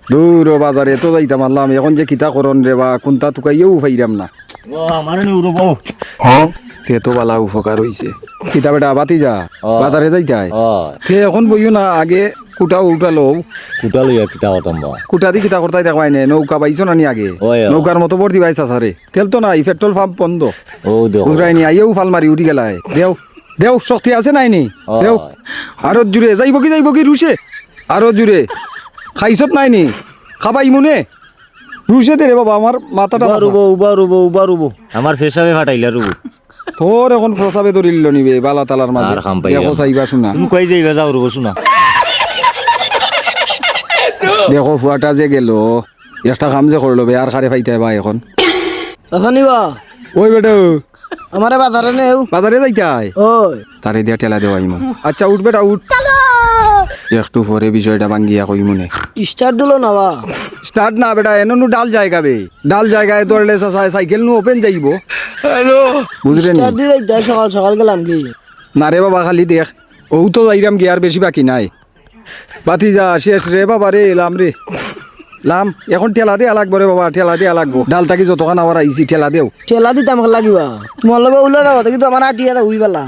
দূর বাজারে তো যাইতাম আল্লাহ আমি এখন যে কিতা করন রে বা কোনটা তুকাইও পাইরাম না আমার নি উড়ব তে তো বালা উপকার হইছে কিতা বেটা বাতি যা বাজারে যাইতাই তে এখন বইও না আগে কুটা উঠা লও কুটা লইয়া কিতা হতাম বা কুটা দি কিতা করতাই দেখবাই নে নৌকা পাইছো না নি আগে ওই ও। নৌকার মতো ভর্তি পাইছা সারে তেল তো নাই পেট্রোল পাম্প বন্ধ ও দেখো বুঝরাই নি আইও ফাল মারি উঠি গেলাই দেও দেও শক্তি আছে নাই নি দেও আরো জুড়ে যাইব কি রুশে আরো জুড়ে খাইছত নাই নি খাবাই মনে রুশে দে রে বাবা আমার মাথাটা রুব উবা রুব আমার ফেসাবে ফাটাইলা রুব তোর এখন প্রসাবে ধরিল নিবে বালা তালার মাঝে আর খাম পাই দেখো চাইবা শুনা তুমি কই যাইবা যাও রুব শুনা দেখো ফুয়াটা যে গেল একটা কাম যে করলো বে আর খারে ফাইতে বা এখন চাচা নিবা ওই বেটা আমারে বাজারে নেও বাজারে যাইতাই ওই তারে দিয়া টেলা দেওয়াই মন আচ্ছা উঠ বেটা উঠ একটু পরে বিষয়টা ভাঙ্গিয়া কই মনে স্টার দিলো না বা স্টার্ট না বেটা এনু ডাল জায়গা বে ডাল জায়গায় দৌড়লে সাইকেল নু ওপেন যাইব বুঝলেন স্টার দিয়ে যাই সকাল সকাল গেলাম কি না রে বাবা খালি দেখ ও তো যাইরাম কি আর বেশি বাকি নাই বাতি যা শেষ রে বাবা রে লাম রে লাম এখন ঠেলা দেয়া লাগবো রে বাবা ঠেলা দেয়া লাগবো ডালটা কি যতক্ষণ আমার আইসি ঠেলা দেও ঠেলা দিতে আমাকে লাগিবা তোমার লগে উল্লে যাবো কিন্তু আমার আটিয়া উই বেলা